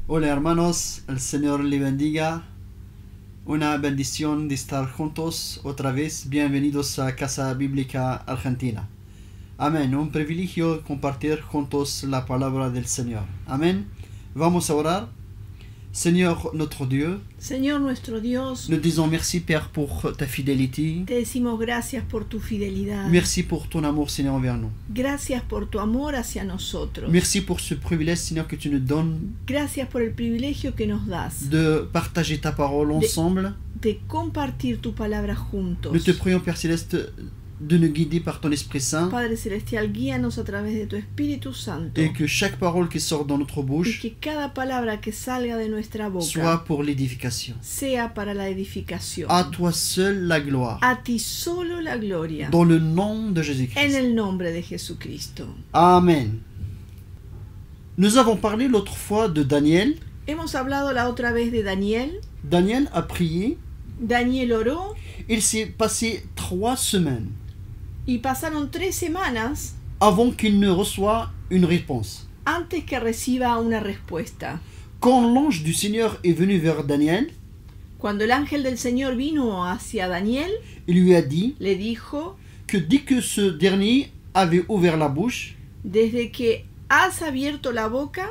Hola hermanos, el Señor le bendiga. Una bendición de estar juntos otra vez. Bienvenidos a Casa Bíblica Argentina. Amén. Un privilegio compartir juntos la palabra del Señor. Amén. Vamos a orar. Seigneur notre Dieu, Señor nuestro Dios, nous disons merci Père pour ta fidélité. te decimos gracias por tu fidelidad. Merci pour ton amour Seigneur envers nous. Gracias por tu amor hacia nosotros. Merci pour ce privilège Seigneur que tu nous donnes Gracias por el privilegio que nos das de partager ta parole ensemble. de compartir tu palabra juntos. Nous te prions Père Céleste de nous guider par ton Esprit Saint Padre Celestial, guíanos a través de tu Espíritu Santo. et que chaque parole qui sort dans notre Y bouche que cada palabra que salga de nuestra boca soit pour l'édification. sea para la edificación. À toi seul la gloire. A ti solo la gloria. Dans le nom de En Jésus-Christ. el nombre de Jesucristo. Amen. Nous avons parlé l'autre fois de Daniel. Hemos hablado la otra vez de Daniel. Daniel a prié. Daniel oró Il s'est passé 3 semaines y pasaron 3 semanas avant qu'il ne reçoive une réponse. antes que reciba una respuesta. Quand l'ange du Seigneur est venu vers Daniel, Cuando el ángel del Señor vino hacia Daniel, il lui a dit le dijo: que dès que ce dernier avait ouvert la bouche, desde que has abierto la boca,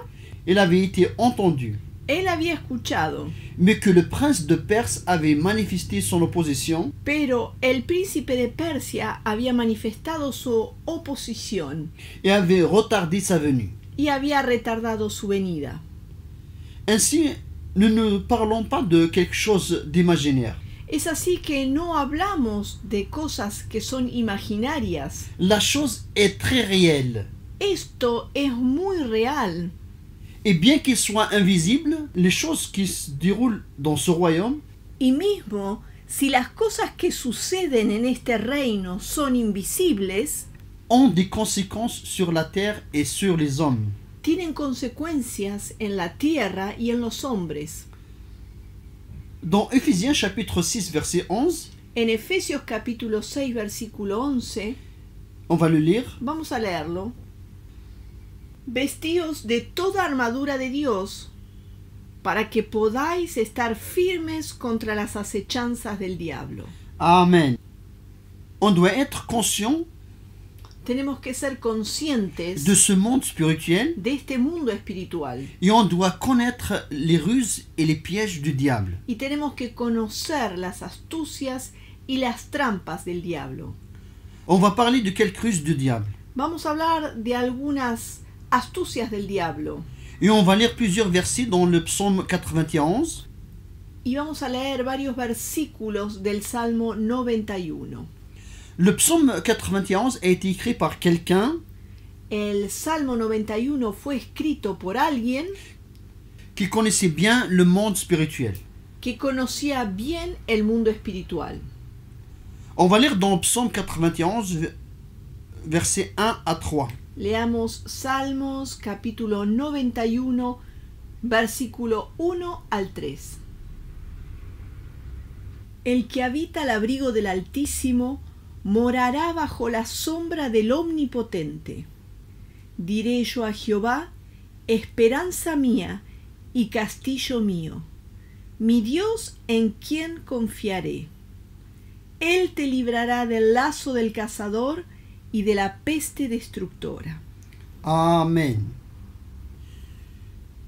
il avait été entendu, él había escuchado, mais que le prince de Perse avait manifesté son opposition pero el príncipe de Persia había manifestado su oposición et avait retardé sa venue. y había retardado su venida. Ainsi, nous ne parlons pas de quelque chose d'imaginaire. Es así que no hablamos de cosas que son imaginarias. La chose est très réelle. Esto es muy real. Et bien qu'il soit invisible, les choses qui se déroulent dans ce royaume Y mismo, si las cosas que suceden en este reino son invisibles, ont des conséquences sur la terre et sur les hommes. tienen consecuencias en la tierra y en los hombres. Dans Éphésiens chapitre 6 verset 11, En Efesios capítulo 6 versículo 11, on va le lire. vamos a leerlo. Vestíos de toda armadura de Dios, para que podáis estar firmes contra las acechanzas del diablo. Amen. On doit être conscient Tenemos que ser conscientes de ce monde spirituel de este mundo espiritual et on doit connaître les ruses et les pièges du diable. y tenemos que conocer las astucias y las trampas del diablo. On va parler de quelques ruses du diable. Vamos a hablar de algunas astucias del diablo. Et on va lire plusieurs versets dans le psaume 91. Y vamos a leer varios versículos del Salmo 91. Le psaume 91 a été écrit par quelqu'un El Salmo 91 fue escrito por alguien qui connaissait bien le monde spirituel. que conocía bien el mundo espiritual. On va lire dans le psaume 91, versets 1 à 3. Leamos Salmos capítulo 91, versículo 1 al 3. El que habita al abrigo del Altísimo morará bajo la sombra del Omnipotente. Diré yo a Jehová, esperanza mía y castillo mío, mi Dios en quien confiaré. Él te librará del lazo del cazador y de la peste destructora. Amen.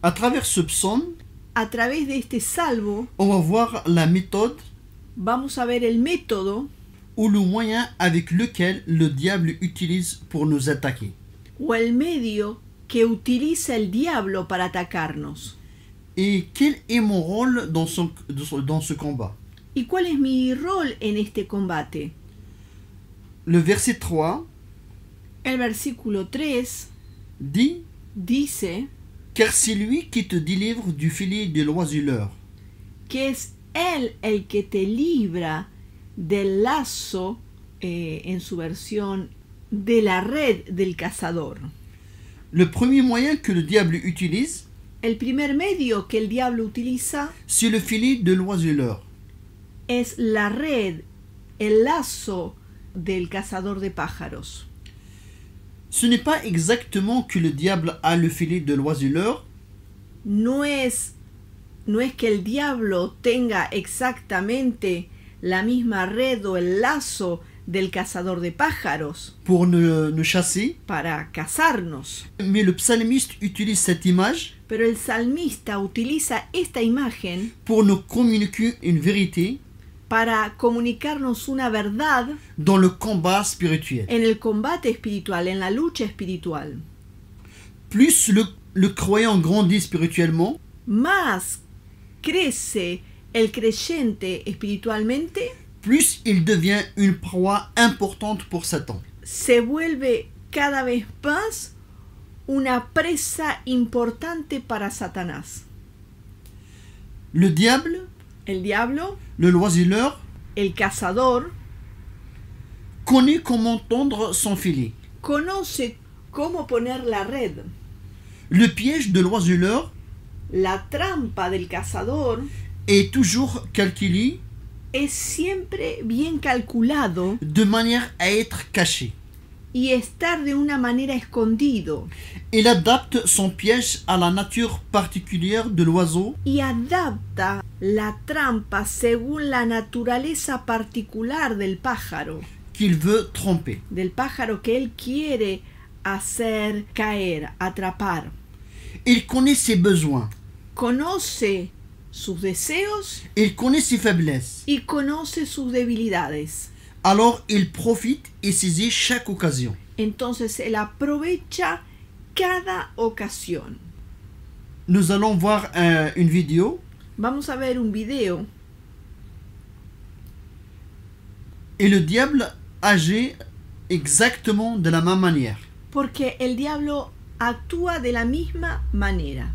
À travers ce psaume, A través de este salmo on va voir la méthode vamos a ver el método ou le moyen avec lequel le diable utilise pour nous attaquer. o el medio que utiliza el diablo para atacarnos. Et quel est mon rôle dans ce combat? ¿Y cuál es mi rol en este combate? Le verset 3 El versículo 3 dit dice « Car c'est lui qui te délivre du filet de l'oiseleur. que es Él el que te libra del lazo, en su versión, de la red del cazador. Le premier moyen que le diable utilise, El primer medio que el diablo utiliza c'est le filet de l'oiseleur. es la red, el lazo del cazador de pájaros. Ce n'est pas exactement que le diable a le filet de l'oiseleur, No es que el diablo tenga exactamente la misma red o el lazo del cazador de pájaros pour nous chasser, para cazarnos, mais le psalmiste utilise cette image pero el salmista utiliza esta imagen pour nous communiquer une vérité para comunicarnos una verdad dans le combat spirituel. en el combate espiritual, en la lucha espiritual. Plus le croyant grandit spirituellement, Más crece el creyente espiritualmente, plus il devient une proie importante pour Satan. se vuelve cada vez más una presa importante para Satanás. Le diable, El diablo, le l'oiseleur, el cazador, connaît comment tendre son filet. conoce cómo poner la red. Le piège de l'oiseleur La trampa del cazador est toujours calculé es siempre bien calculado de manière à être caché. y estar de una manera escondido, Il adapte son piège à la nature particulière de l'oiseau y adapta la trampa según la naturaleza particular del pájaro qu'il veut tromper. que él quiere hacer caer, atrapar. Il connaît ses besoins, Conoce sus deseos il connaît ses faiblesses. y conoce sus debilidades. Alors il profite et saisit chaque occasion. Entonces él aprovecha cada ocasión. Nous allons voir une vidéo Vamos a ver un video et le diable agit exactement de la même manière. porque el diablo actúa de la misma manera.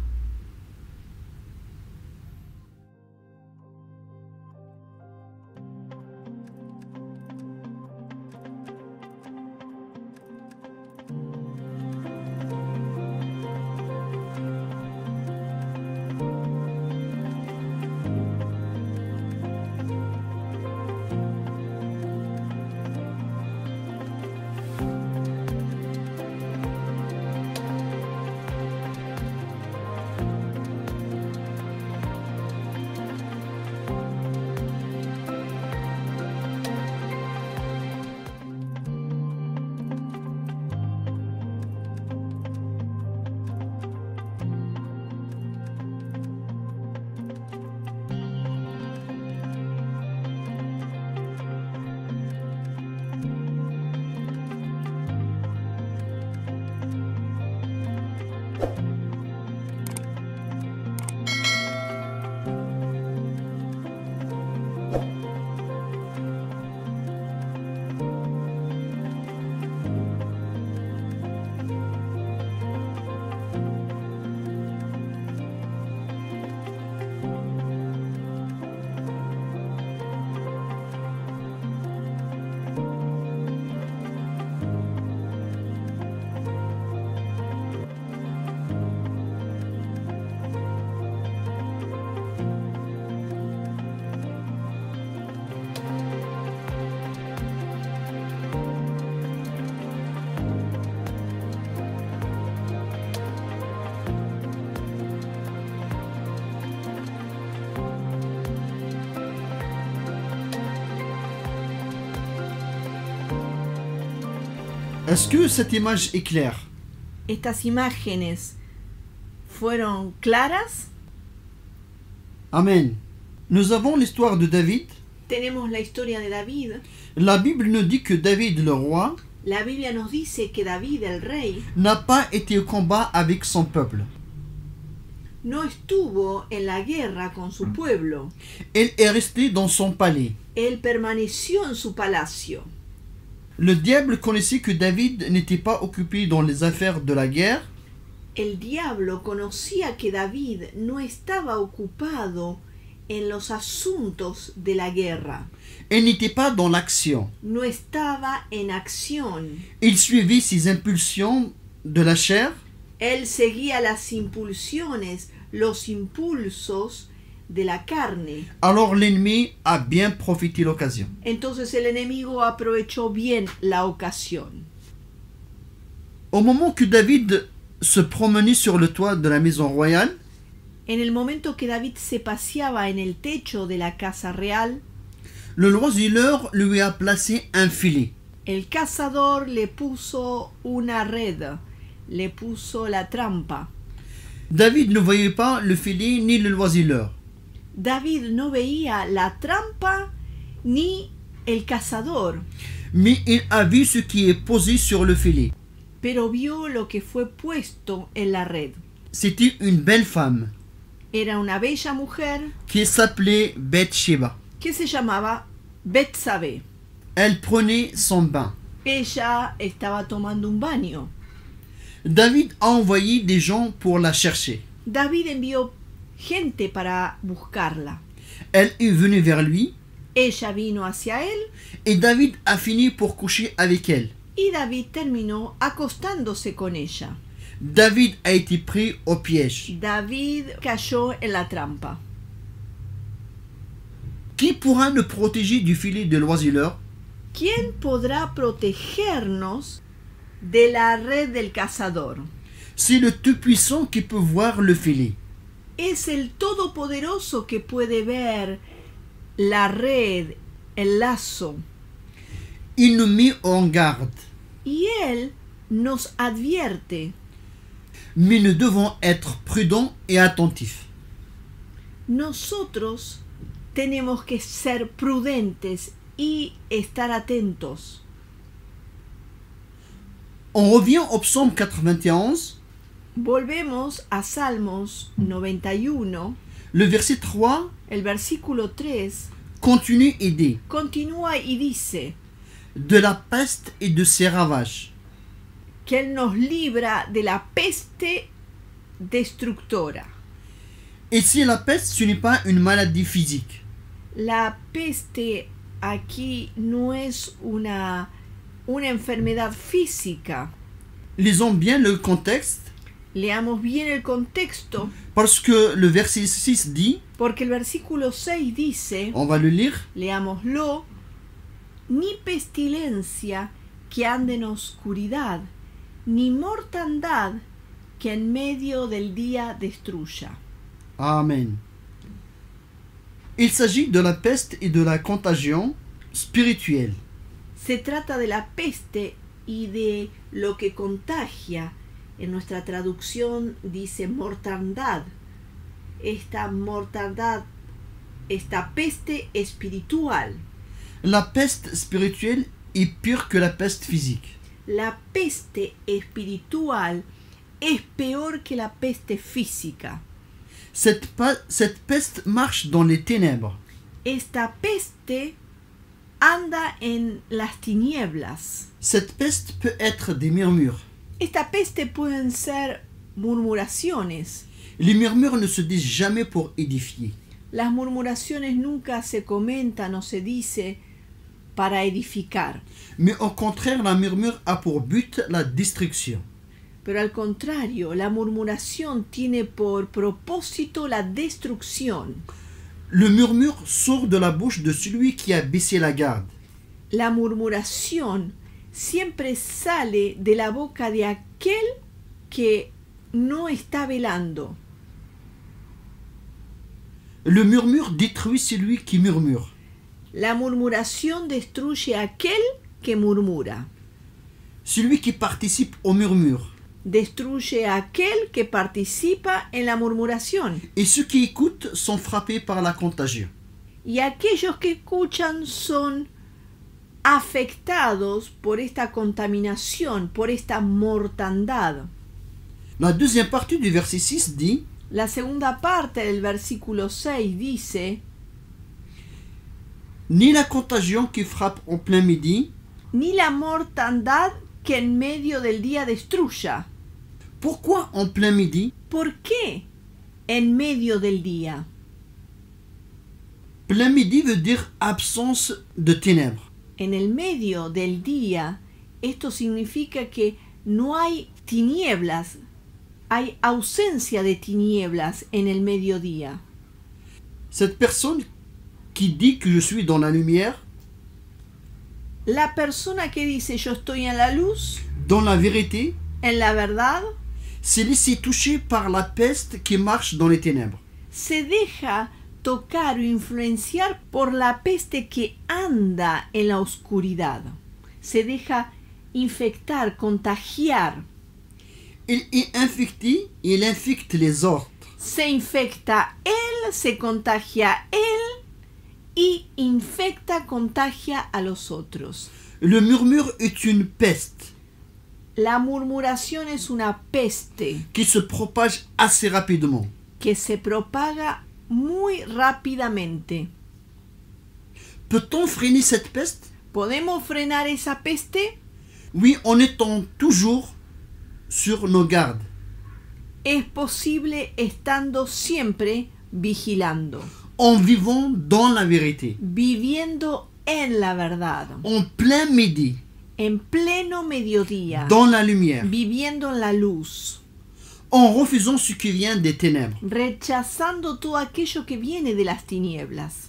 Est-ce que cette image est claire? ¿Estas imágenes fueron claras? Amen. Nous avons l'histoire de David. Tenemos la historia de David. La Bible nous dit que David, le roi, La Biblia nos dice que David, el rey, n'a pas été au combat avec son peuple. no estuvo en la guerra con su pueblo. Il est resté dans son palais. Él permaneció en su palacio. Le diable connaissait que David n'était pas occupé dans les affaires de la guerre. El diablo conocía que David no estaba ocupado en los asuntos de la guerra. Il n'était pas dans l'action. No estaba en acción. Il suivait ses impulsions de la chair. Él seguía las impulsiones, los impulsos de la carne. Alors l'ennemi a bien profité l'occasion. Entonces el enemigo aprovechó bien la ocasión. Au moment que David se promenait sur le toit de la maison royale, En el momento que David se paseaba en el techo de la casa real, le loiseleur lui a placé un filet. el cazador le puso una red, le puso la trampa. David ne voyait pas le filet ni le loiseleur. David no veía la trampa ni el cazador, Mais il a vu ce qui est posé sur le filet. pero vio lo que fue puesto en la red. C'était une belle femme Era una bella mujer qui s'appelait Bathsheba. que se llamaba Betsabé. Elle prenait son bain. Ella estaba tomando un baño. David a envoyé des gens pour la chercher. David envió gente para buscarla. Elle est venue vers lui Ella vino hacia él et David a fini pour coucher avec elle. y David terminó acostándose con ella. David a été pris au piège. David cayó en la trampa. Qui pourra nous protéger du filet de l'oiseleur? ¿Quién podrá protegernos de la red del cazador? C'est le Tout-Puissant qui peut voir le filet. Es el Todopoderoso que puede ver la red, el lazo. Il nous met en garde. Y Él nos advierte. Mais nous devons être prudents et attentifs. Nosotros tenemos que ser prudentes y estar atentos. On revient au psaume 91, Volvemos a Salmos 91, le verset 3 el versículo 3, continue et dit continúa y dice de la peste et de ses ravages. que Él nos libra de la peste destructora. Et si la peste, ce n'est pas une maladie physique. La peste aquí no es una enfermedad física. Lisons bien le contexte, Leamos bien el contexto, parce que le verset 6 dit, porque el versículo 6 dice, on va le lire, leámoslo, ni pestilencia que ande en oscuridad, ni mortandad que en medio del día destruya. Amen. Il s'agit de la peste et de la contagion spirituelle. Se trata de la peste y de lo que contagia. En nuestra traducción dice mortandad. Esta mortandad, esta peste espiritual. La peste spirituelle est pire que la peste physique. La peste espiritual es peor que la peste física. Cette peste marche dans les ténèbres. Esta peste anda en las tinieblas. Cette peste peut être des murmures. Esta peste pueden ser murmuraciones. Les murmures ne se disent jamais pour édifier. Las murmuraciones nunca se comentan o se dice para edificar. Mais au contraire, la murmure a pour but la destruction. Pero al contrario, la murmuración tiene por propósito la destrucción. Le murmure sort de la bouche de celui qui a baissé la garde. La murmuración siempre sale de la boca de aquel que no está velando. Le murmure détruit celui qui murmure. La murmuración destruye a aquel que murmura. celui qui participe au murmure. Destruye a aquel que participa en la murmuración. Et ceux qui écoutent sont frappés par la contagion. Y aquellos que escuchan son afectados por esta contaminación, por esta mortandad. La deuxième partie du verset 6 dit: La segunda parte del versículo 6 dice: ni la contagion qui frappe en plein midi. Ni la mortandad que en medio del día destruya. Pourquoi en plein midi? ¿Por qué en medio del día? Plein midi veut dire absence de ténèbres. En el medio del día, esto significa que no hay tinieblas, hay ausencia de tinieblas en el mediodía. Cette personne qui dit que je suis dans la lumière, La persona que dice yo estoy en la luz, dans la vérité, en la verdad, s'est laissé toucher par la peste qui marche dans les ténèbres. se deja tocar o influenciar por la peste que anda en la oscuridad. Se deja infectar, contagiar. Il est infecté, il infecte les autres. Se infecta él, se contagia él y infecta, contagia a los otros. Le murmure est une peste La murmuración es una peste qui se propage assez rapidement. que se propaga muy rápidamente. Peut-on freiner cette peste? ¿Podemos frenar esa peste? Oui, en étant toujours sur nos gardes. Es posible estando siempre vigilando, En vivant dans la vérité. viviendo en la verdad, En plein midi, en pleno mediodía, dans la lumière. viviendo en la luz, En refusant ce qui vient des ténèbres. rechazando todo aquello que viene de las tinieblas.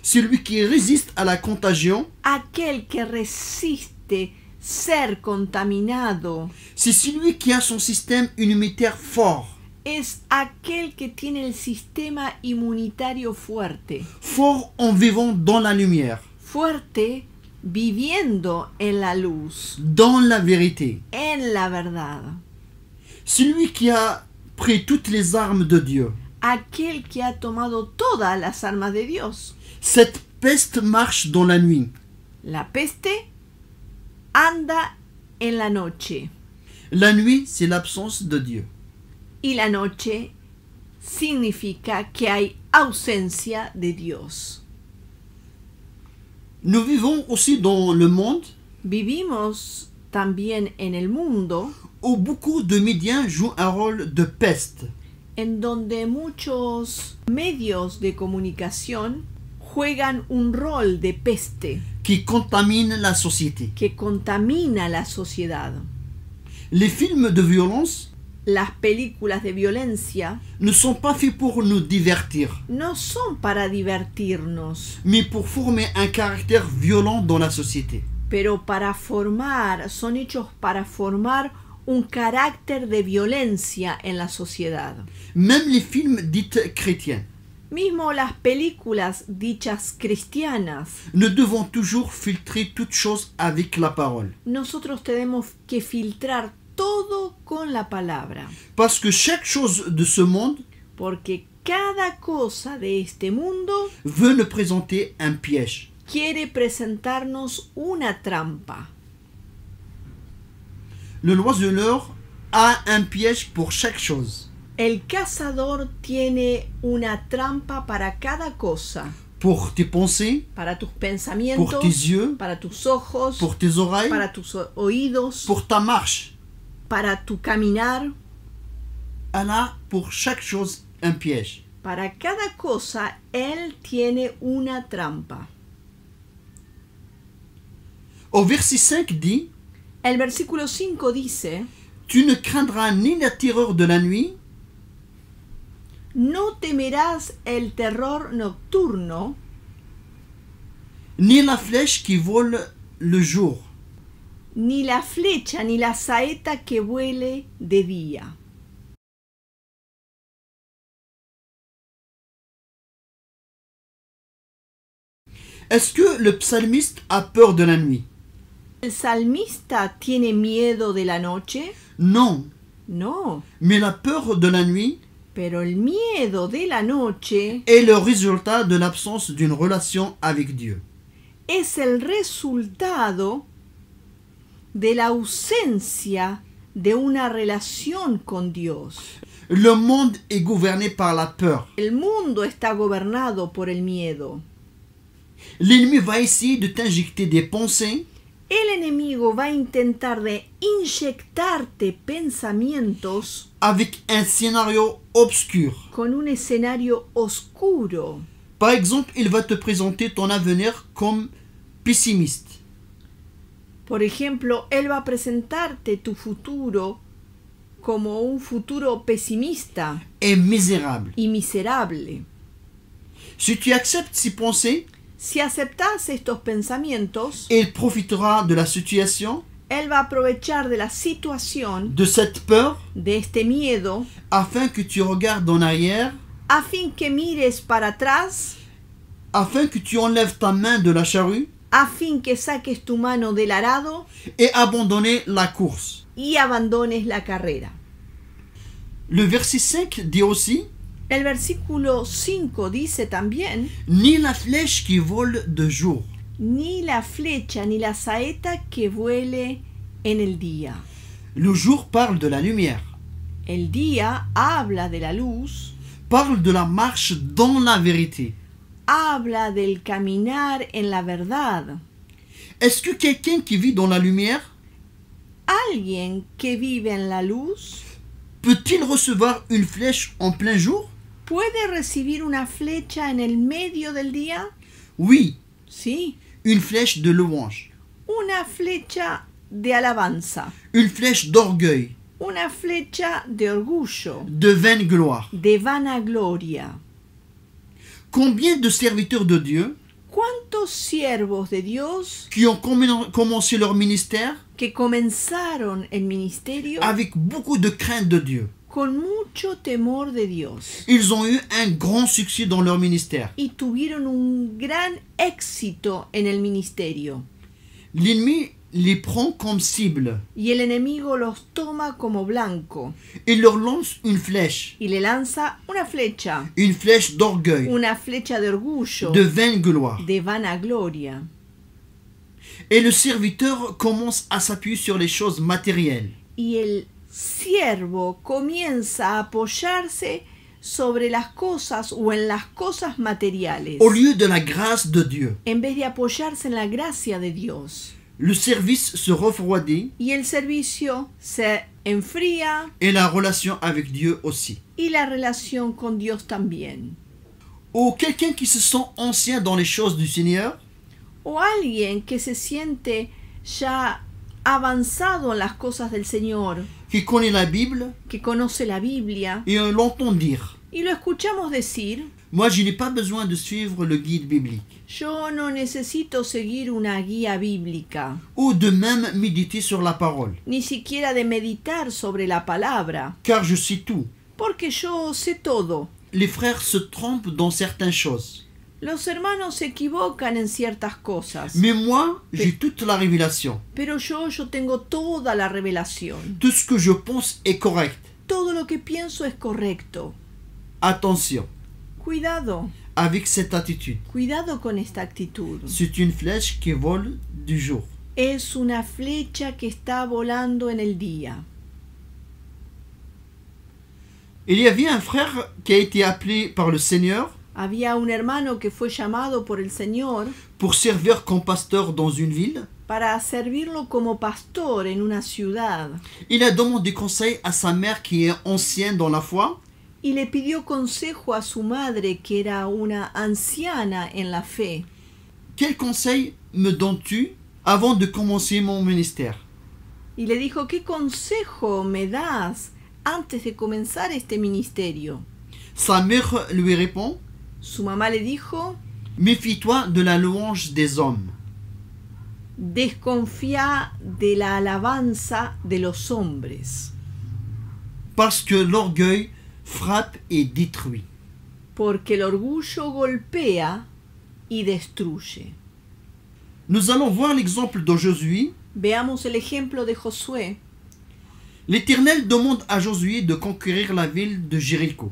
Celui qui résiste à la contagion, Aquel que resiste ser contaminado c'est celui qui a son système immunitaire fort. es aquel que tiene el sistema inmunitario fuerte. Fort en vivant dans la lumière, Fuerte viviendo en la luz, dans la vérité. en la verdad. Celui qui a pris toutes les armes de Dieu. Aquel que ha tomado todas las armas de Dios. Cette peste marche dans la nuit. La peste anda en la noche La nuit, c'est l'absence de Dieu. y la noche significa que hay ausencia de Dios. Nous vivons aussi dans le monde Vivimos también en el mundo où beaucoup de médias jouent un rôle de peste. en donde muchos medios de comunicación juegan un rol de peste Qui contamine la société. que contamina la sociedad. Les films de violence Las películas de violencia ne sont pas faits pour nous divertir, no son para divertirnos, mais pour former un caractère violent dans la société. pero son hechos para formar un carácter de violencia en la sociedad. Même les films dits chrétiens Mismo las películas dichas cristianas, ne devons toujours filtrer toute chose avec la parole. nosotros tenemos que filtrar todo con la palabra, Parce que chaque chose de ce monde porque cada cosa de este mundo veut nous présenter un piège. quiere presentarnos una trampa. Le l'oiseleur a un piège pour chaque chose. El cazador tiene una trampa para cada cosa, Pour tes pensées, para tus pour pensamientos, tes yeux, para tus ojos, pour tes oreilles, para tus oídos, pour ta marche. para tu caminar. Elle a pour chaque chose un piège. Para cada cosa, Él tiene una trampa. Au verset 5 dit: El versículo 5 dice: tu ne craindras ni la terreur de la nuit, no temerás el terror nocturno, ni la flèche qui vole le jour. ni la flecha ni la saeta que vuele de día. Est-ce que le psalmiste a peur de la nuit? ¿El salmista tiene miedo de la noche? Non, No, mais la peur de la nuit pero el miedo de la noche est le résultat de l'absence d'une relation avec Dieu. es el resultado de la ausencia de una relación con Dios. Le monde est gouverné par la peur. El mundo está gobernado por el miedo. L'ennemi va essayer de t'injecter des pensées El enemigo va a intentar de inyectarte pensamientos avec un scénario obscur. con un escenario oscuro. Par exemple, il va te présenter ton avenir comme pessimiste. Por ejemplo, él va a presentarte tu futuro como un futuro pesimista Et misérable. y miserable. Si tu acceptes ces pensées, Si aceptas estos pensamientos, il profitera de la situation, él va a aprovechar de la situación, de cette peur, de este miedo, afin que tu regardes en arrière, a fin que mires para atrás, afin que tu enlèves ta main de la charrue a fin que saques tu mano del arado et abandonner la course. y abandones la carrera. Le verset 5 dit aussi, El versículo 5 dice también, ni la flèche qui vole de jour. ni la flecha ni la saeta que vuele en el día. Le jour parle de la lumière, El día habla de la luz, parle de la marche dans la vérité. habla del caminar en la verdad. Est-ce que quelqu'un qui vit dans la lumière Alguien que vive en la luz peut-il recevoir une flèche en plein jour? puede recibir una flecha en el medio del día. Oui, Sí, une flèche de louange, una flecha de alabanza, une flèche d'orgueil, una flecha de orgullo, de vaine gloire. de vanagloria. Combien de serviteurs de Dieu ¿Cuántos siervos de Dios qui ont commencé leur ministère que comenzaron el ministerio avec beaucoup de crainte de Dieu? con mucho temor de Dios Ils ont eu un grand succès dans leur ministère. y tuvieron un gran éxito en el ministerio? L'ennemi les prend comme cible. Y el enemigo los toma como blanco Il leur lance une flèche y una flèche d'orgueil, flecha de orgullo, de vaine gloire. de vanagloria. Et le serviteur commence à s'appuyer sur les choses matérielles. Y el siervo comienza a apoyarse sobre las cosas o en las cosas materiales, Au lieu de la grâce de Dieu, en vez de apoyarse en la gracia de Dios. le service se refroidit Y el servicio se enfría et la relation avec Dieu aussi. y la relación con Dios también. Ou quelqu'un qui se sent ancien dans les choses du Seigneur, O alguien que se siente ya avanzado en las cosas del Señor, qui connaît la Bible, que conoce la Biblia, et on l'entend dire, y lo escuchamos decir: moi je n'ai pas besoin de suivre le guide biblique, yo no necesito seguir una guía bíblica, ou de même méditer sur la parole, ni siquiera de meditar sobre la palabra, car je sais tout. porque yo sé todo. Les frères se trompent dans certaines choses. Los hermanos se equivocan en ciertas cosas, Mais moi, j'ai toute la révélation. pero yo tengo toda la revelación. Tout ce que je pense est correct. Todo lo que pienso es correcto. Attention, Cuidado, avec cette attitude. cuidado con esta actitud. C'est une flèche qui vole du jour. Es una flecha que está volando en el día. Il y avait un frère qui a été appelé par le Seigneur Había un hermano que fue llamado por el Señor pour servir comme pasteur dans une ville. para servirlo como pastor en una ciudad, Il a demandé conseil à sa mère qui est ancienne dans la foi. y le pidió consejo a su madre, que era una anciana en la fe. Quel conseil me donnes-tu avant de commencer mon ministère? Y le dijo: ¿qué consejo me das antes de comenzar este ministerio? Sa mère lui répond, Su mamá le dijo: méfie-toi de la louange des hommes, desconfía de la alabanza de los hombres, parce que l'orgueil frappe et détruit. porque el orgullo golpea y destruye. Nous allons voir l'exemple de Josué Veamos el ejemplo de Josué. L'Éternel demande à Josué de conquérir la ville de Jéricho.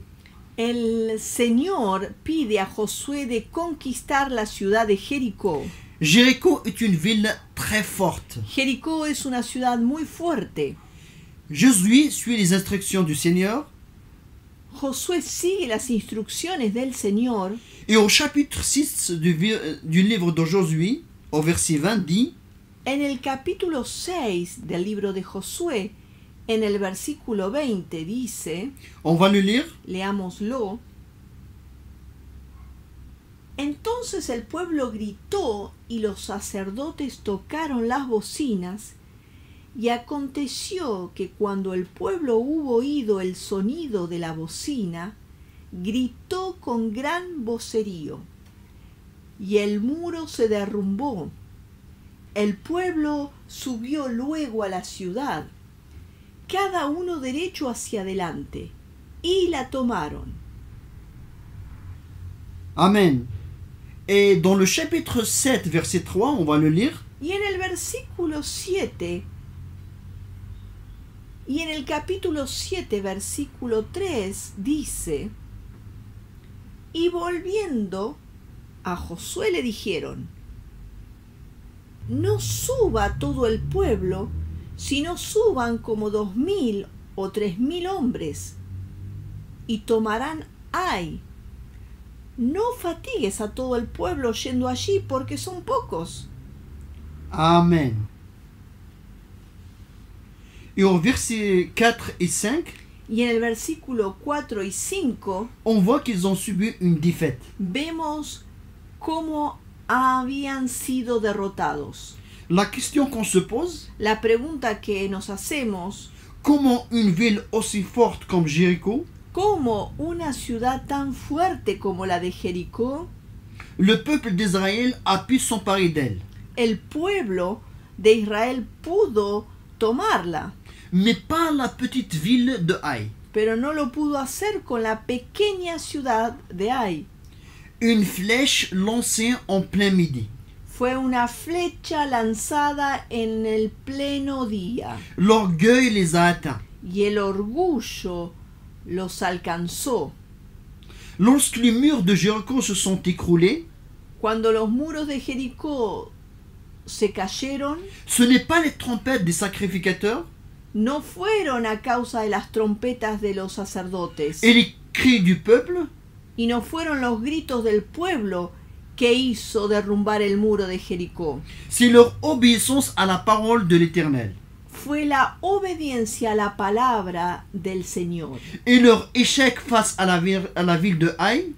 El Señor pide a Josué de conquistar la ciudad de Jericó. Jéricho est une ville très forte. Jericó es una ciudad muy fuerte. Josué suit les instructions du Seigneur Josué sigue las instrucciones del Señor et au chapitre 6 du livre de Josué, au verset 20, dit en el capítulo 6 del libro de Josué, en el versículo 20 dice, on va le lire. leámoslo. Entonces el pueblo gritó y los sacerdotes tocaron las bocinas, y aconteció que cuando el pueblo hubo oído el sonido de la bocina, gritó con gran vocerío, y el muro se derrumbó. El pueblo subió luego a la ciudad, cada uno derecho hacia adelante, y la tomaron. Amen. Et dans le chapitre 7, verset 3, on va le lire. Y en el versículo 7, y en el capítulo 7, versículo 3, dice, y volviendo a Josué le dijeron, no suba todo el pueblo, sino suban como 2000 o 3000 hombres, y tomarán Ai. No fatigues a todo el pueblo yendo allí, porque son pocos. Amen. Et au verset 4 et 5, Y en el versículo 4 y 5 on voit qu'ils ont subi une défaite. vemos cómo habían sido derrotados. La question qu'on se pose, La pregunta que nos hacemos, comment une ville aussi forte comme Jéricho, ¿cómo una ciudad tan fuerte como la de Jericó, le peuple d'Israël a pu s'emparer d'elle, el pueblo de Israel pudo tomarla, mais pas la petite ville de Haï? pero no lo pudo hacer con la pequeña ciudad de Ai? Une flèche lancée en plein midi. Fue una flecha lanzada en el pleno día, L'orgueil les a atteints. y el orgullo los alcanzó. Lorsque les murs de Jéricho se sont écroulés, Cuando los muros de Jericó se cayeron, ce n'est pas les trompettes des sacrificateurs no fueron a causa de las trompetas de los sacerdotes, et les cris du peuple, y no fueron los gritos del pueblo que hizo derrumbar el muro de Jericó. c'est leur obéissance à la parole de l'Éternel Fue la obediencia a la palabra del Señor. et leur échec face à la ville de Haï,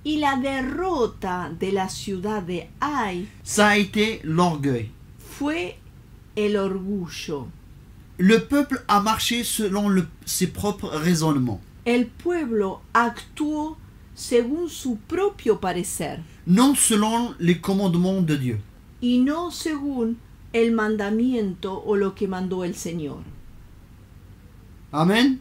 Y la derrota de la ciudad de Ai ça a été l'orgueil. fue el orgullo. Le peuple a marché selon ses propres raisonnements, El pueblo actuó según su propio parecer non selon les commandements de Dieu. y no según el mandamiento o lo que mandó el Señor. Amen.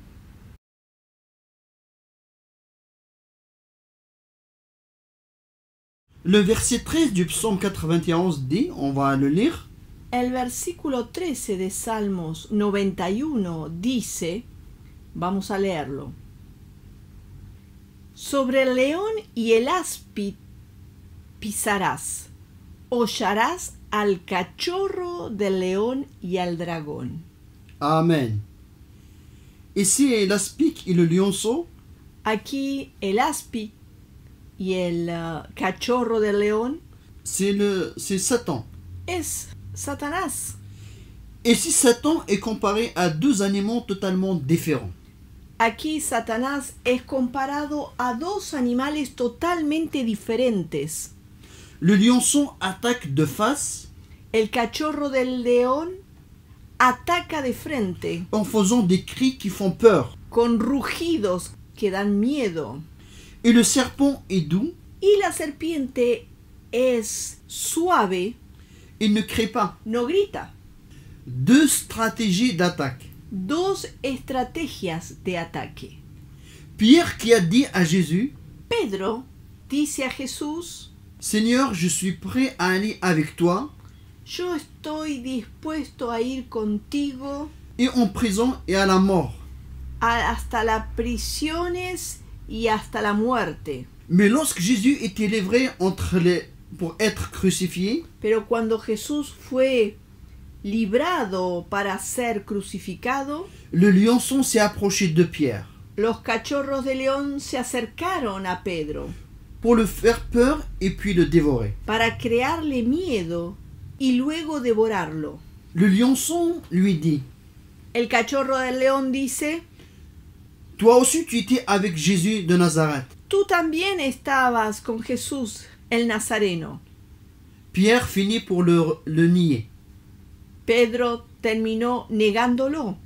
Le verset 13 du psaume 91 dit, on va le lire, El versículo 13 de Salmos 91 dice, vamos a leerlo, sobre el león y el áspid pisarás, hollarás al cachorro del león y al dragón. Amen. Ici, l'aspic et le lionceau, Aquí el áspid y el cachorro del león c'est Satan. es Satanás. Et si Satan est comparé à deux animaux totalement différents, Aquí Satanás es comparado a dos animales totalmente diferentes. le lionceau attaque de face El cachorro del león ataca de frente en faisant des cris qui font peur. con rugidos que dan miedo. Et le serpent est doux, Y la serpiente es suave, il ne crie pas. no grita. Deux stratégies d'attaque. Dos estrategias de ataque. Pierre qui a dit à Jésus, Pedro dice a Jesús, Seigneur, je suis prêt à aller avec toi, yo estoy dispuesto a ir contigo et en prison et à la mort. hasta las prisiones y hasta la muerte. Mais lorsque Jésus était livré pour être crucifié, Pero cuando Jesús fue librado para ser crucificado, le lionceau s'est approché de Pierre los cachorros de león se acercaron a Pedro pour le faire peur et puis le dévorer. para crearle miedo y luego devorarlo. Le lionceau lui dit, El cachorro del león dice: toi aussi tu étais avec Jésus de Nazareth. tú también estabas con Jesús el Nazareno. Pierre finit pour le nier. Pedro terminó negándolo.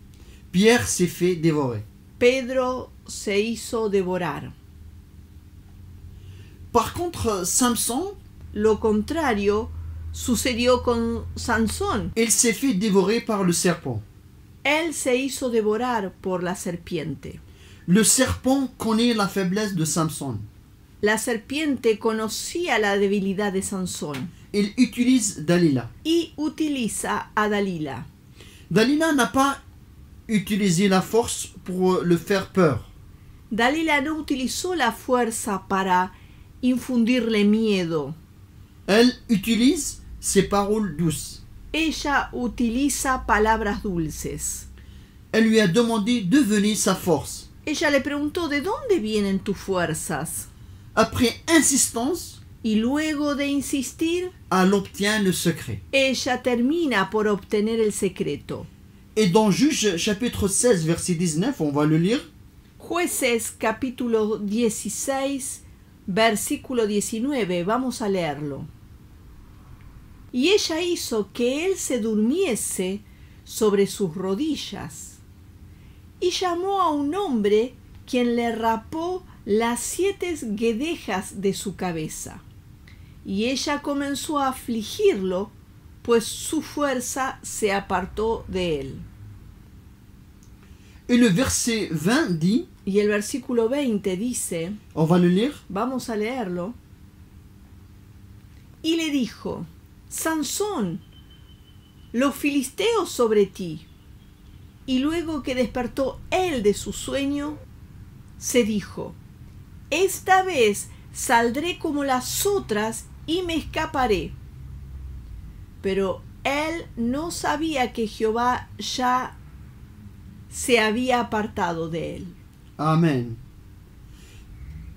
Pierre s'est fait dévorer. Pedro se hizo devorar. Par contre, Samson, Lo contrario sucedió con Sansón. il s'est fait dévorer par le serpent. Él se hizo devorar por la serpiente. Le serpent connaît la faiblesse de Samson. La serpiente conocía la debilidad de Sansón Il utilise Dalila. y utiliza a Dalila. Dalila n'a pas utilisé la force pour le faire peur. Dalila no utilizó la fuerza para infundirle miedo. Elle utilise ses paroles douces. Ella utiliza palabras dulces. Elle lui a demandé de venir sa force. Ella le preguntó: ¿de dónde vienen tus fuerzas? Après insistance, Y luego de insistir, elle obtient le secret. ella termina por obtener el secreto. Et dans Juge chapitre 16, verset 19, on va le lire. Jueces capítulo 16, versículo 19, vamos a leerlo. Y ella hizo que él se durmiese sobre sus rodillas, y llamó a un hombre quien le rapó las 7 guedejas de su cabeza. Y ella comenzó a afligirlo, pues su fuerza se apartó de él. Et le verset 20 dit, Y el versículo 20 dice, on va le lire. vamos a leerlo. Y le dijo: Sansón, los filisteos sobre ti. Y luego que despertó él de su sueño, se dijo: esta vez saldré como las otras y me escaparé. Pero él no sabía que Jehová ya se había apartado de él. Amen.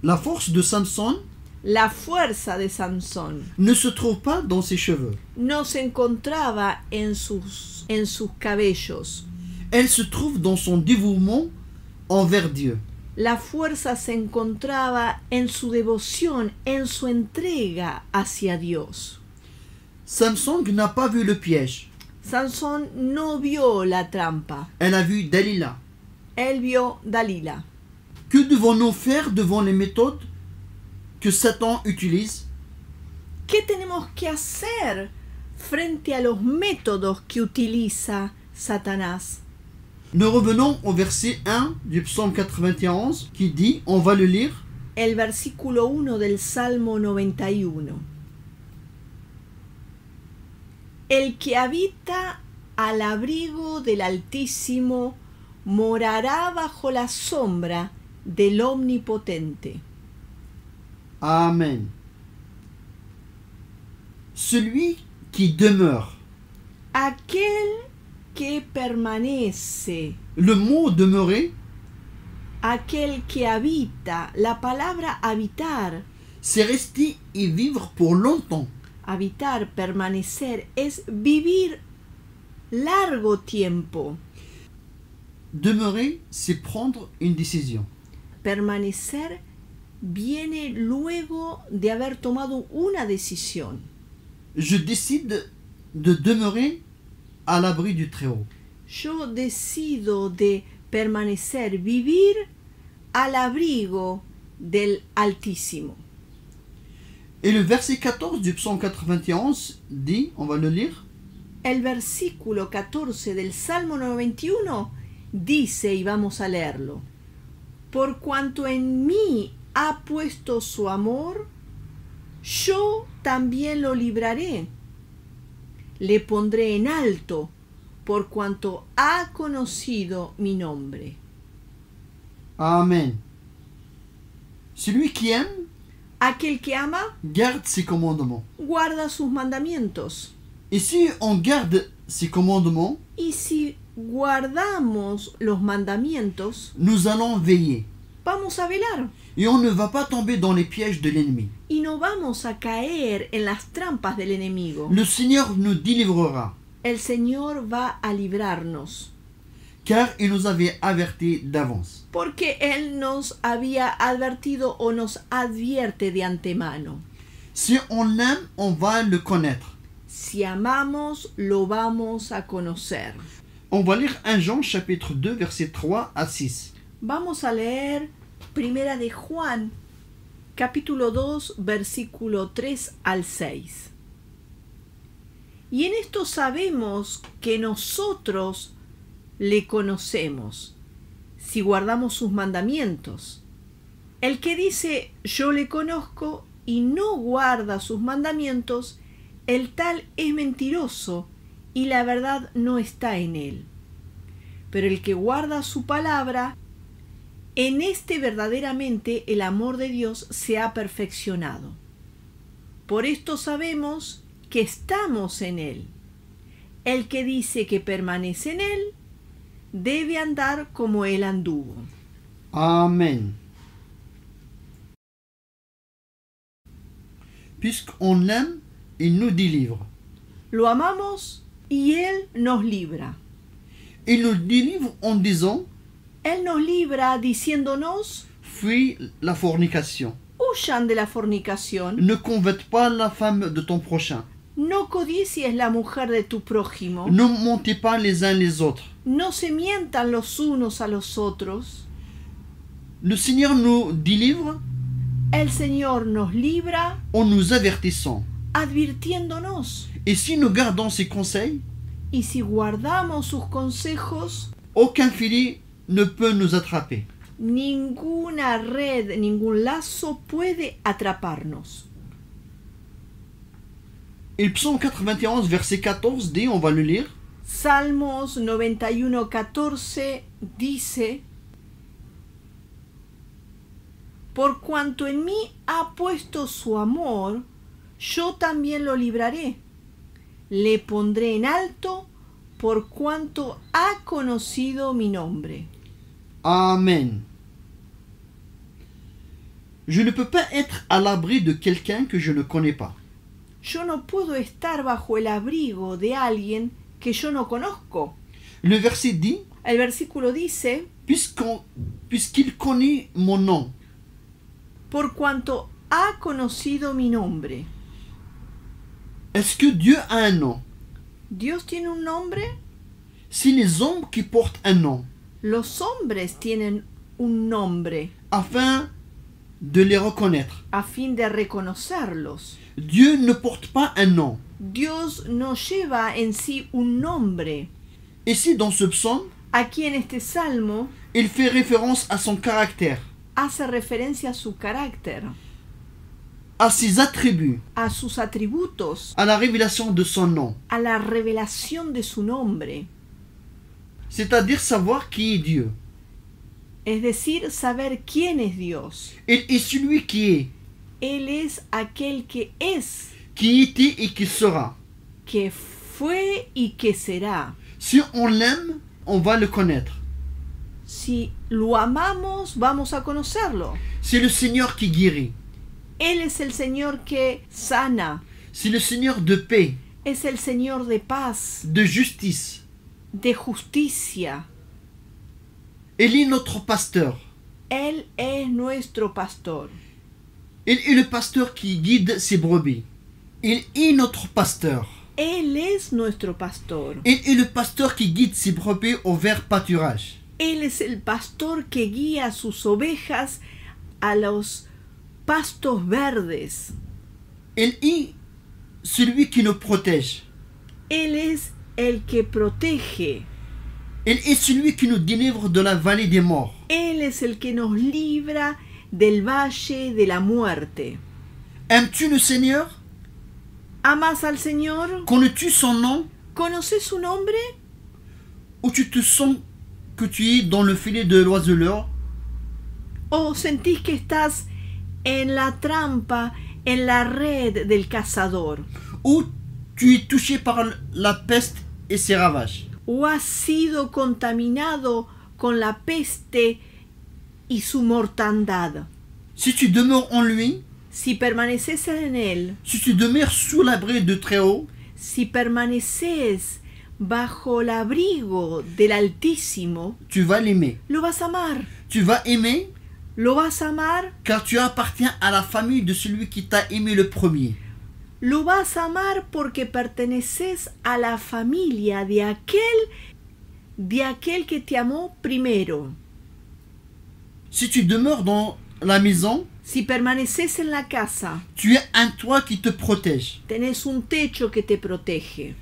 La force de Samson La fuerza de Sansón ne se trouve pas dans ses cheveux. no se encontraba en sus cabellos. Elle se trouve dans son dévouement envers Dieu. La fuerza se encontraba en su devoción, en su entrega hacia Dios. Samson n'a pas vu le piège. Sansón no vio la trampa. Elle a vu Dalila. Él vio Dalila. Que devons-nous faire devant les méthodes que Satan utilise? ¿Qué tenemos que hacer frente a los métodos que utiliza Satanás? Nous revenons au verset 1 du psaume 91 qui dit, on va le lire, El versículo 1 del Salmo 91. El que habita al abrigo del Altísimo morará bajo la sombra del Omnipotente. Amen. Celui qui demeure. Aquel que permanece, Le mot demeurer, aquel que habita, la palabra habitar, c'est rester et vivre pour longtemps. habitar, permanecer, es vivir largo tiempo. Demeurer, c'est prendre une décision. Permanecer viene luego de haber tomado una decisión. Je décide de demeurer à l'abri du Très-Haut. Yo decido de permanecer, vivir al abrigo del Altísimo. Et le verset 14 du psaume 91 dit, on va le lire, El versículo 14 del Salmo 91 dice, y vamos a leerlo: por cuanto en mí ha puesto su amor, yo también lo libraré. le pondré en alto por cuanto ha conocido mi nombre. Amen. Celui qui aime Aquel que ama, garde ses commandements. guarda sus mandamientos. Et si on garde ses commandements, Y si guardamos los mandamientos, nous allons veiller. vamos a velar. Et on ne va pas tomber dans les pièges de l'ennemi. Y no vamos a caer en las trampas del enemigo. Le Seigneur nous délivrera, El Señor va a librarnos, car il nous avait avertis d'avance. porque Él nos había advertido o nos advierte de antemano. Si on l'aime, on va le connaître. Si amamos, lo vamos a conocer. On va lire 1 Jean chapitre 2 versets 3 à 6. Vamos a leer Primera de Juan, capítulo 2, versículo 3 al 6. Y en esto sabemos que nosotros le conocemos, si guardamos sus mandamientos. El que dice yo le conozco y no guarda sus mandamientos, el tal es mentiroso y la verdad no está en él. Pero el que guarda su palabra, en este verdaderamente el amor de Dios se ha perfeccionado. Por esto sabemos que estamos en Él. El que dice que permanece en Él, debe andar como Él anduvo. Amen. Puisqu'on l'aime, il nous délivre. Lo amamos y Él nos libra. Il nous délivre en disant, Él nos libra diciéndonos, fuis la fornication. huyan de la fornicación, Ne convoite pas la femme de ton prochain. no codicies la mujer de tu prójimo, Ne mentez pas les uns les autres. no se mientan los unos a los otros. Le Seigneur nous délivre El Señor nos libra en nous avertissant. advirtiéndonos. Et si nous gardons ses conseils, Y si guardamos sus consejos, aucun filet ne peut nous attraper. ninguna red, ningún lazo puede atraparnos. Et le psaume 91, verset 14 dit, on va le lire, Salmos 91:14 dice: Por cuanto en mí ha puesto su amor, yo también lo libraré. Le pondré en alto por cuanto ha conocido mi nombre. Amen. Je ne peux pas être à l'abri de quelqu'un que je ne connais pas. Yo no puedo estar bajo el abrigo de alguien que yo no conozco. Le verset dit, El versículo dice: puisqu'il connaît mon nom. Por cuanto ha conocido mi nombre. Est-ce que Dieu a un nom? ¿Dios tiene un nombre? C'est les hommes qui portent un nom, Los hombres tienen un nombre afin de les reconnaître. a fin de reconocerlos. Dieu ne porte pas un nom. Dios no lleva en sí un nombre. Ici, dans ce psaume, Aquí en este salmo il fait référence à son caractère, hace referencia a su carácter, à ses attributs, a sus atributos, à la révélation de son nom. a la revelación de su nombre. C'est-à-dire savoir qui est Dieu. Es decir, saber quién es Dios. Il est celui qui est, Él es aquel que es, qui était et qui sera. que fue y que será. Si on l'aime, on va le connaître. Si lo amamos, vamos a conocerlo. C'est le Seigneur qui guérit. Él es el Señor que sana, C'est le Seigneur de paix, es el Señor de paz, de justice. de justicia. Il est notre pasteur. Él es nuestro pastor. Il est le pasteur qui guide ses brebis. Il est notre pasteur. Él es nuestro pastor. Il est le pasteur qui guide ses brebis au vert pâturage. Él es el pastor que guía a sus ovejas a los pastos verdes. Il est celui qui nous protège. Él es el que protege. Il est celui qui nous délivre de la vallée des morts. Él es el que nos libra del valle de la muerte. Aimes-tu le Seigneur? ¿Amas al Señor? Connais-tu son nom? ¿Conoces su nombre? Ou tu te sens que tu es dans le filet de l'oiseleur? ¿O sentís que estás en la trampa, en la red del cazador? Ou tu es touché par la peste et ses ravages? ¿O has sido contaminado con la peste y su mortandad? Si tu demeures en lui, Si permaneces en Él, si tu demeures sous l'abri de Très-Haut, si permaneces bajo el abrigo del Altísimo, tu vas l'aimer. lo vas a amar. Tu vas aimer Lo vas a amar, car tu appartiens à la famille de celui qui t'a aimé le premier. lo vas a amar porque perteneces a la familia de aquel que te amó primero. Si tu demeures dans la maison, Si permaneces en la casa, tu as un toit qui te protège. tenés un techo que te protege.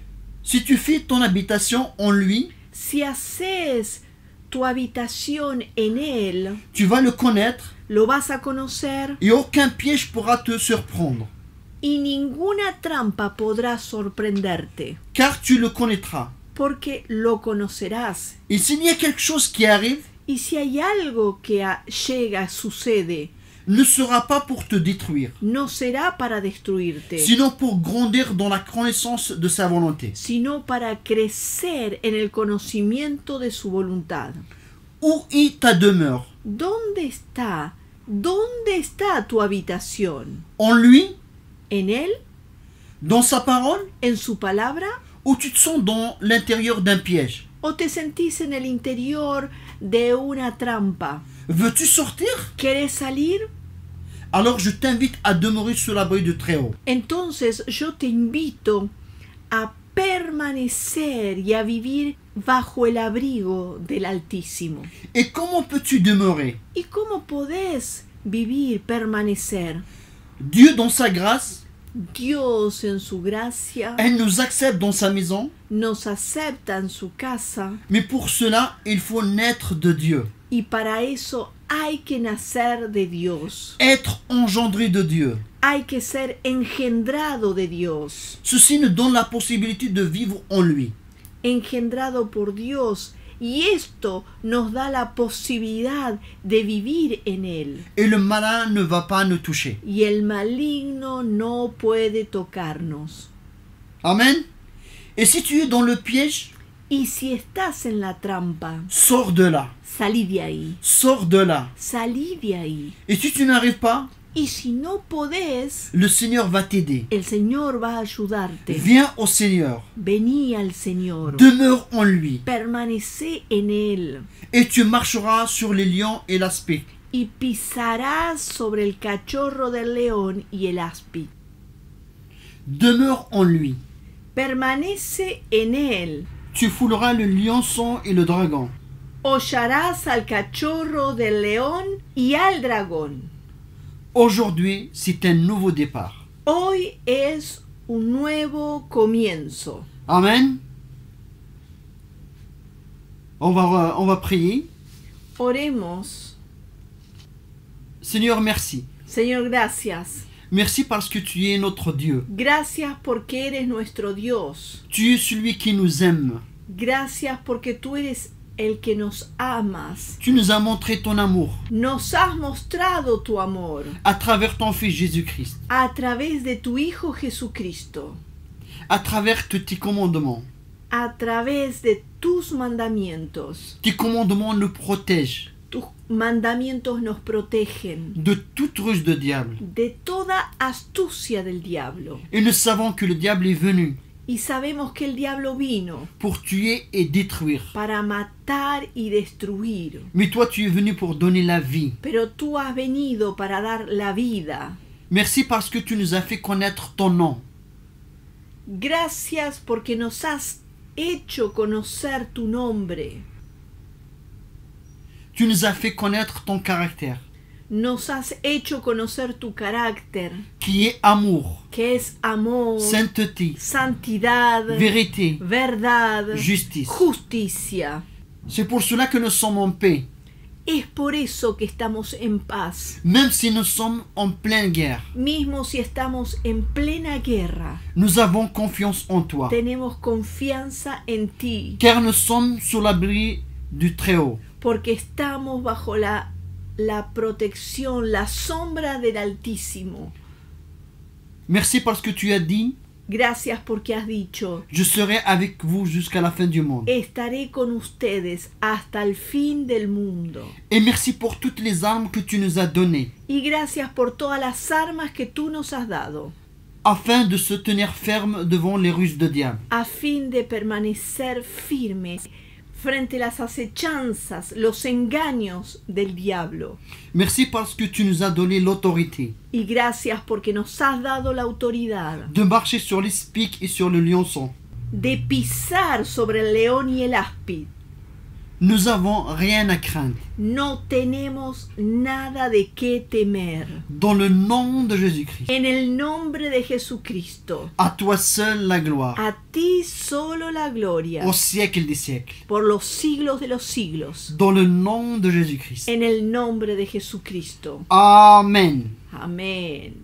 Si tu fais ton habitation en lui, Si haces tu habitación en Él, tu vas le connaître lo vas a conocer et aucun piège pourra te surprendre, y ninguna trampa podrá sorprenderte, car tu le connaîtras. porque lo conocerás. Et s'il y a quelque chose qui arrive, Y si hay algo que llega, sucede, ne sera pas pour te détruire, no será para destruirte, sinon pour grandir dans la connaissance de sa volonté. sino para crecer en el conocimiento de su voluntad. Où est ta demeure? ¿Dónde está tu habitación? En lui? ¿En Él? Dans sa parole? ¿En su palabra? Ou tu te sens dans l'intérieur d'un piège? ¿O te sentís en el interior de una trampa? Veux-tu sortir? ¿Querés salir? Alors je t'invite à demeurer sous l'abri de Très-Haut. Entonces yo te invito a permanecer y a vivir bajo el abrigo del Altísimo. Et comment peux-tu demeurer? ¿Y cómo podés vivir, permanecer? Dieu dans sa grâce, Dios en su gracia elle nous accepte dans sa maison, nos acepta en su casa, mais pour cela, il faut naître de Dieu, y para eso hay que nacer de Dios. être engendré de Dieu. Hay que ser engendrado de Dios. Ceci nous donne la possibilité de vivre en lui. Engendrado por Dios. Y esto nos da la posibilidad de vivir en Él. Et le malin ne va pas nous toucher. Y el maligno no puede tocarnos. Amen. Et si tu es dans le piège, Y si estás en la trampa, sors de là. salí de ahí. Sors de là. Salí de ahí. Et si tu n'arrives pas, Y si no podés, le Seigneur va t'aider. el Señor va a ayudarte. Viens au Seigneur. Vení al Señor. Demeure en lui. Permanecé en Él. Et tu marcheras sur les lions et l'aspic. Y pisarás sobre el cachorro del león y el áspid. Demeure en lui. Permanece en Él. Tu fouleras le lionceau et le dragon. Hollarás al cachorro del león y al dragón. Aujourd'hui, c'est un nouveau départ. Hoy es un nuevo comienzo. Amen. On va prier. Oremos. Seigneur, merci. Señor, gracias. Merci parce que tu es notre Dieu. Gracias porque eres nuestro Dios. Tu es celui qui nous aime. Gracias porque tú eres el que nos amas. Tu nous as montré ton amour Nos has mostrado tu amor à travers ton Fils Jésus-Christ, a través de tu Hijo Jesucristo, à travers tous tes commandements. a través de tus mandamientos. Tes commandements nous protègent Tus mandamientos nos protegen de toute ruse de diable. de toda astucia del diablo. Et nous savons que le diable est venu Y sabemos que el diablo vino pour tuer et détruire. para matar y destruir. Mais toi, tu es venu pour donner la vie. Pero tú has venido para dar la vida. Merci parce que tu nous as fait connaître ton nom. Gracias porque nos has hecho conocer tu nombre. Tu nous as fait connaître ton caractère, Nos has hecho conocer tu carácter, qui est amour, que es amor, sainteté, santidad, vérité, verdad, justice. justicia. C'est pour cela que nous sommes en paix. Es por eso que estamos en paz. Même si nous sommes en pleine guerre, Mismo si estamos en plena guerra, nous avons confiance en toi, tenemos confianza en ti, car nous sommes sous l'abri du Très-Haut. porque estamos bajo la protección, la sombra del Altísimo. Merci parce que tu as dit, Gracias porque has dicho, je serai avec vous jusqu'à la fin du monde. estaré con ustedes hasta el fin del mundo. Et merci pour toutes les armes que tu nous as données, Y gracias por todas las armas que tú nos has dado, afin de se tenir ferme devant les ruses de diable. a fin de permanecer firmes frente a las acechanzas, los engaños del diablo. Merci parce que tu nous as donné l'autorité Y gracias porque nos has dado la autoridad de marcher sur l'espic et sur le lionçon. de pisar sobre el león y el áspid. Nous avons rien à craindre. No tenemos nada de qué temer. Dans le nom de Jésus-Christ. En el nombre de Jesucristo, À toi seul la gloire, a ti solo la gloria, au siècle des siècles. por los siglos de los siglos. Dans le nom de Jésus-Christ. En el nombre de Jesucristo. Amen. Amén.